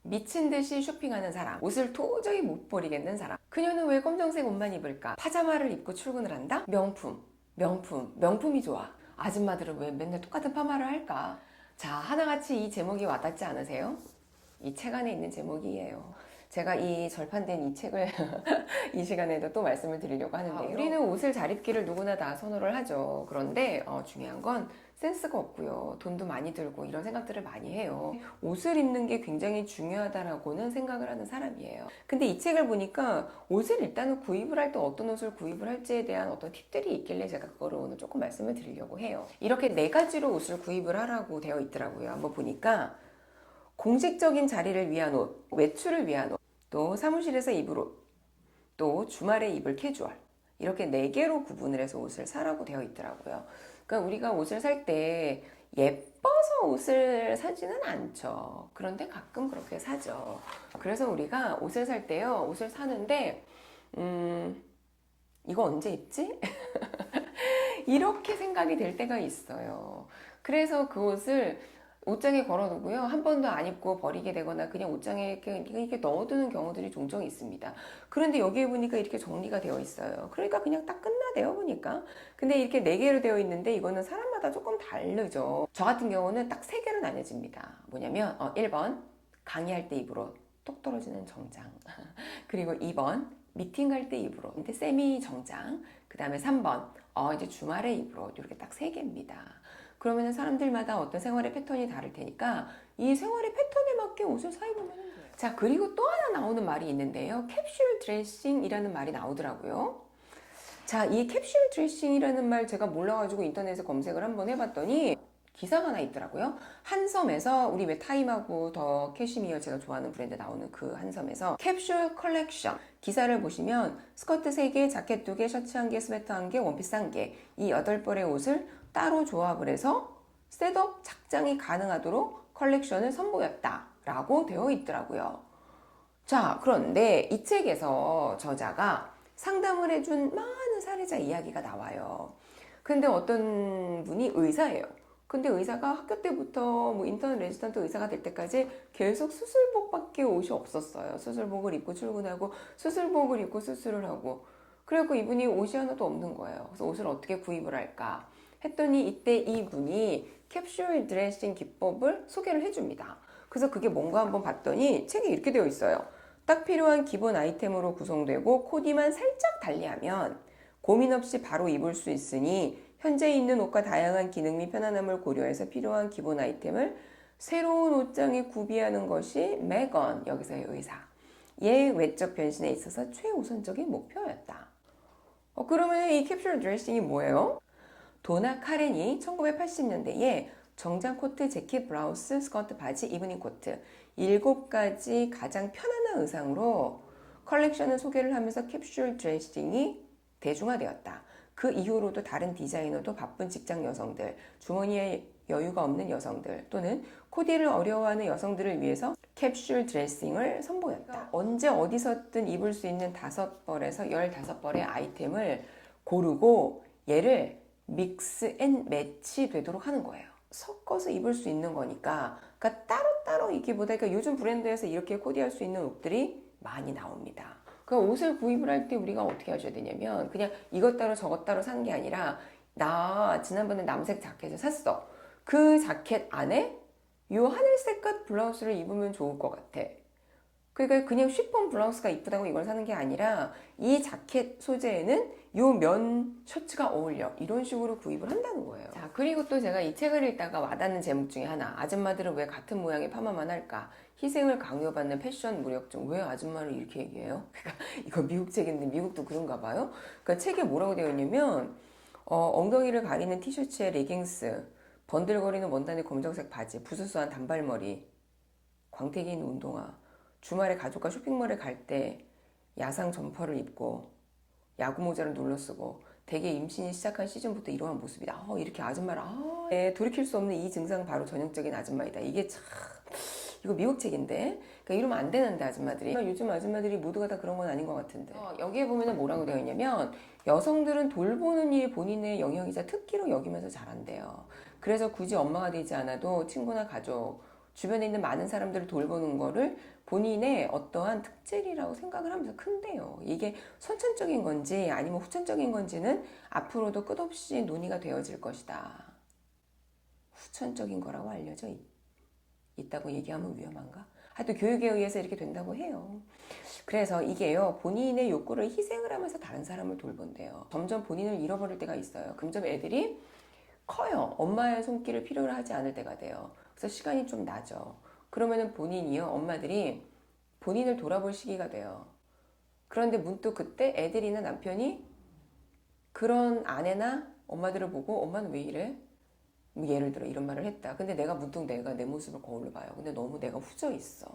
미친 듯이 쇼핑하는 사람, 옷을 도저히 못 버리겠는 사람. 그녀는 왜 검정색 옷만 입을까? 파자마를 입고 출근을 한다? 명품이 좋아. 아줌마들은 왜 맨날 똑같은 파마를 할까? 자, 하나같이 이 제목이 와닿지 않으세요? 이 책 안에 있는 제목이에요. 제가 이 절판된 이 책을 이 시간에도 또 말씀을 드리려고 하는데요. 우리는 옷을 잘 입기를 누구나 다 선호를 하죠. 그런데 중요한 건 센스가 없고요. 돈도 많이 들고 이런 생각들을 많이 해요. 옷을 입는 게 굉장히 중요하다라고는 생각을 하는 사람이에요. 근데 이 책을 보니까 옷을 일단은 구입을 할 때 어떤 옷을 구입을 할지에 대한 어떤 팁들이 있길래 제가 그거를 오늘 조금 말씀을 드리려고 해요. 이렇게 4가지로 옷을 구입을 하라고 되어 있더라고요. 한번 보니까 공식적인 자리를 위한 옷, 외출을 위한 옷, 또 사무실에서 입을 옷, 또 주말에 입을 캐주얼, 이렇게 4개로 구분을 해서 옷을 사라고 되어 있더라고요. 그러니까 우리가 옷을 살 때 예뻐서 옷을 사지는 않죠. 그런데 가끔 그렇게 사죠. 그래서 우리가 옷을 살 때요, 옷을 사는데 이거 언제 입지? 이렇게 생각이 될 때가 있어요. 그래서 그 옷을 옷장에 걸어두고요. 한 번도 안 입고 버리게 되거나 그냥 옷장에 이렇게 넣어두는 경우들이 종종 있습니다. 그런데 여기에 보니까 이렇게 정리가 되어 있어요. 그러니까 그냥 딱 끝나대요, 보니까. 근데 이렇게 4개로 되어 있는데 이거는 사람마다 조금 다르죠. 저 같은 경우는 딱 3개로 나뉘어집니다. 뭐냐면 1번 강의할 때 입으로 똑 떨어지는 정장. 그리고 2번 미팅 갈 때 입으로 근데 세미 정장. 그 다음에 3번 이제 주말에 입으로. 이렇게 딱 3개입니다. 그러면 사람들마다 어떤 생활의 패턴이 다를 테니까 이 생활의 패턴에 맞게 옷을 사 입으면 돼요. 자, 그리고 또 하나 나오는 말이 있는데요. 캡슐 드레싱이라는 말이 나오더라고요. 자, 이 캡슐 드레싱이라는 말 제가 몰라가지고 인터넷에 검색을 한번 해봤더니 기사가 하나 있더라고요. 한섬에서 우리 왜 타임하고 더 캐시미어 제가 좋아하는 브랜드 나오는 그 한섬에서 캡슐 컬렉션 기사를 보시면 스커트 3개, 자켓 2개, 셔츠 1개, 스웨터 1개, 원피스 1개 이 8벌의 옷을 따로 조합을 해서 셋업 착장이 가능하도록 컬렉션을 선보였다 라고 되어 있더라고요. 자, 그런데 이 책에서 저자가 상담을 해준 많은 사례자 이야기가 나와요. 근데 어떤 분이 의사예요. 근데 의사가 학교 때부터 뭐 인턴 레지던트 의사가 될 때까지 계속 수술복밖에 옷이 없었어요. 수술복을 입고 출근하고 수술복을 입고 수술을 하고 그래갖고 이분이 옷이 하나도 없는 거예요. 그래서 옷을 어떻게 구입을 할까 했더니 이때 이분이 캡슐 드레싱 기법을 소개를 해줍니다. 그래서 그게 뭔가 한번 봤더니 책에 이렇게 되어 있어요. 딱 필요한 기본 아이템으로 구성되고 코디만 살짝 달리하면 고민 없이 바로 입을 수 있으니 현재 있는 옷과 다양한 기능 및 편안함을 고려해서 필요한 기본 아이템을 새로운 옷장에 구비하는 것이 메건, 여기서의 의사의 외적 변신에 있어서 최우선적인 목표였다. 그러면 이 캡슐 드레싱이 뭐예요? 도나 카렌이 1980년대에 정장 코트, 재킷, 블라우스, 스커트, 바지, 이브닝 코트 7가지 가장 편안한 의상으로 컬렉션을 소개를 하면서 캡슐 드레싱이 대중화되었다. 그 이후로도 다른 디자이너도 바쁜 직장 여성들, 주머니에 여유가 없는 여성들 또는 코디를 어려워하는 여성들을 위해서 캡슐 드레싱을 선보였다. 언제 어디서든 입을 수 있는 5벌에서 15벌의 아이템을 고르고 얘를 믹스 앤 매치 되도록 하는 거예요. 섞어서 입을 수 있는 거니까 그러니까 따로따로 입기보다 그러니까 요즘 브랜드에서 이렇게 코디할 수 있는 옷들이 많이 나옵니다. 그러니까 옷을 구입을 할 때 우리가 어떻게 하셔야 되냐면 그냥 이것 따로 저것 따로 사는 게 아니라 나 지난번에 남색 자켓을 샀어. 그 자켓 안에 요 하늘색깔 블라우스를 입으면 좋을 것 같아. 그러니까 그냥 쉬폰 블라우스가 이쁘다고 이걸 사는 게 아니라 이 자켓 소재에는 요 면 셔츠가 어울려 이런 식으로 구입을 한다는 거예요. 자, 그리고 또 제가 이 책을 읽다가 와닿는 제목 중에 하나, 아줌마들은 왜 같은 모양의 파마만 할까? 희생을 강요받는 패션 무력증. 왜 아줌마를 이렇게 얘기해요? 그러니까 이거 미국 책인데 미국도 그런가 봐요. 그러니까 책에 뭐라고 되어 있냐면 엉덩이를 가리는 티셔츠에 레깅스, 번들거리는 원단의 검정색 바지, 부스스한 단발머리, 광택이 있는 운동화, 주말에 가족과 쇼핑몰에 갈 때 야상 점퍼를 입고 야구 모자를 눌러 쓰고 대개 임신이 시작한 시즌부터 이러한 모습이다. 이렇게 아줌마를 네, 돌이킬 수 없는 이 증상 바로 전형적인 아줌마이다. 이게 참 이거 미국 책인데 그러니까 이러면 안 되는데 아줌마들이 요즘 아줌마들이 모두가 다 그런 건 아닌 것 같은데 여기에 보면 뭐라고 되어 있냐면 여성들은 돌보는 일이 본인의 영역이자 특기로 여기면서 잘한대요. 그래서 굳이 엄마가 되지 않아도 친구나 가족 주변에 있는 많은 사람들을 돌보는 거를 본인의 어떠한 특질이라고 생각을 하면서 큰대요. 이게 선천적인 건지 아니면 후천적인 건지는 앞으로도 끝없이 논의가 되어질 것이다. 후천적인 거라고 알려져 있다고 얘기하면 위험한가? 하여튼 교육에 의해서 이렇게 된다고 해요. 그래서 이게요, 본인의 욕구를 희생을 하면서 다른 사람을 돌본대요. 점점 본인을 잃어버릴 때가 있어요. 점점 애들이 커요. 엄마의 손길을 필요로 하지 않을 때가 돼요. 그래서 시간이 좀 나죠. 그러면은 본인이요, 엄마들이 본인을 돌아볼 시기가 돼요. 그런데 문득 그때 애들이나 남편이 그런 아내나 엄마들을 보고 엄마는 왜 이래? 뭐 예를 들어 이런 말을 했다. 근데 내가 문득 내가 내 모습을 거울로 봐요. 근데 너무 내가 후져 있어.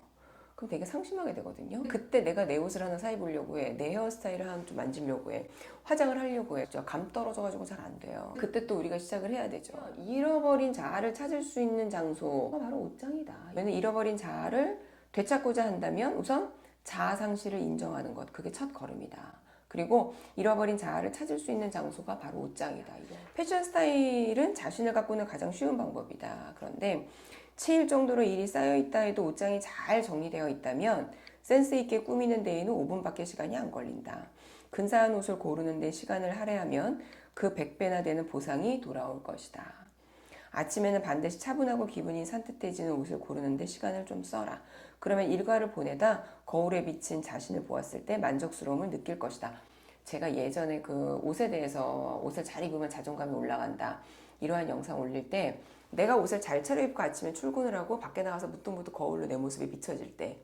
그럼 되게 상심하게 되거든요. 그때 내가 내 옷을 하나 사 입으려고 해. 내 헤어스타일을 하나 좀 만지려고 해. 화장을 하려고 해. 감 떨어져가지고 잘 안 돼요. 그때 또 우리가 시작을 해야 되죠. 잃어버린 자아를 찾을 수 있는 장소가 바로 옷장이다. 왜냐면 잃어버린 자아를 되찾고자 한다면 우선 자아 상실을 인정하는 것. 그게 첫 걸음이다. 그리고 잃어버린 자아를 찾을 수 있는 장소가 바로 옷장이다. 패션 스타일은 자신을 가꾸는 가장 쉬운 방법이다. 그런데 7일 정도로 일이 쌓여있다 해도 옷장이 잘 정리되어 있다면 센스 있게 꾸미는 데에는 5분밖에 시간이 안 걸린다. 근사한 옷을 고르는 데 시간을 할애하면 그 100배나 되는 보상이 돌아올 것이다. 아침에는 반드시 차분하고 기분이 산뜻해지는 옷을 고르는 데 시간을 좀 써라. 그러면 일과를 보내다 거울에 비친 자신을 보았을 때 만족스러움을 느낄 것이다. 제가 예전에 그 옷에 대해서 옷을 잘 입으면 자존감이 올라간다. 이러한 영상 올릴 때 내가 옷을 잘 차려입고 아침에 출근을 하고 밖에 나가서 무뚝무뚝 거울로 내 모습이 비춰질 때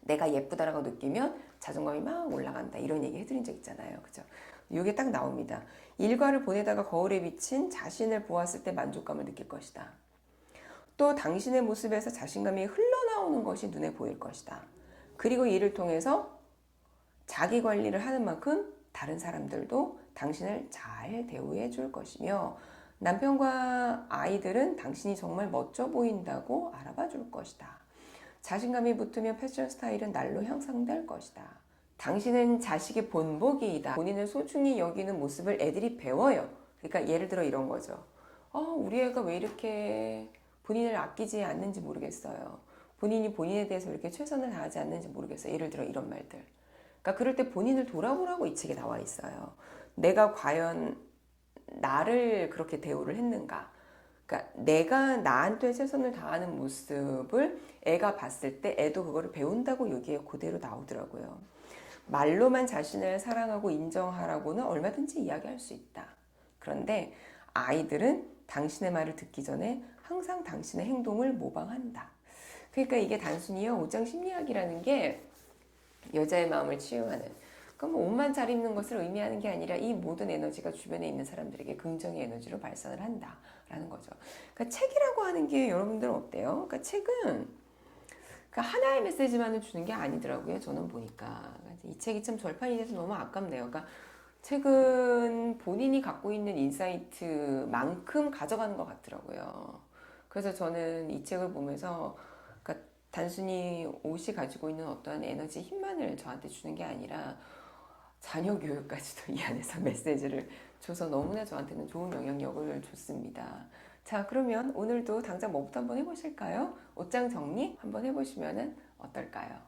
내가 예쁘다라고 느끼면 자존감이 막 올라간다. 이런 얘기 해드린 적 있잖아요. 그죠? 이게 딱 나옵니다. 일과를 보내다가 거울에 비친 자신을 보았을 때 만족감을 느낄 것이다. 또 당신의 모습에서 자신감이 흘러나오는 것이 눈에 보일 것이다. 그리고 이를 통해서 자기 관리를 하는 만큼 다른 사람들도 당신을 잘 대우해 줄 것이며 남편과 아이들은 당신이 정말 멋져 보인다고 알아봐 줄 것이다. 자신감이 붙으면 패션 스타일은 날로 향상될 것이다. 당신은 자식의 본보기이다. 본인을 소중히 여기는 모습을 애들이 배워요. 그러니까 예를 들어 이런 거죠. 우리 애가 왜 이렇게 본인을 아끼지 않는지 모르겠어요. 본인이 본인에 대해서 왜 이렇게 최선을 다하지 않는지 모르겠어요. 예를 들어 이런 말들. 그러니까 그럴 때 본인을 돌아보라고 이 책에 나와 있어요. 내가 과연 나를 그렇게 대우를 했는가? 그러니까 내가 나한테 최선을 다하는 모습을 애가 봤을 때 애도 그거를 배운다고 여기에 그대로 나오더라고요. 말로만 자신을 사랑하고 인정하라고는 얼마든지 이야기할 수 있다. 그런데 아이들은 당신의 말을 듣기 전에 항상 당신의 행동을 모방한다. 그러니까 이게 단순히요, 옷장 심리학이라는 게 여자의 마음을 치유하는, 그럼 옷만 잘 입는 것을 의미하는 게 아니라 이 모든 에너지가 주변에 있는 사람들에게 긍정의 에너지로 발산을 한다라는 거죠. 그러니까 책이라고 하는 게 여러분들은 어때요? 그러니까 책은 하나의 메시지만을 주는 게 아니더라고요. 저는 보니까 이 책이 참 절판이 돼서 너무 아깝네요. 그러니까 책은 본인이 갖고 있는 인사이트만큼 가져가는 것 같더라고요. 그래서 저는 이 책을 보면서 단순히 옷이 가지고 있는 어떠한 에너지, 힘만을 저한테 주는 게 아니라 자녀 교육까지도 이 안에서 메시지를 줘서 너무나 저한테는 좋은 영향력을 줬습니다. 자, 그러면 오늘도 당장 뭐부터 한번 해보실까요? 옷장 정리 한번 해보시면 어떨까요?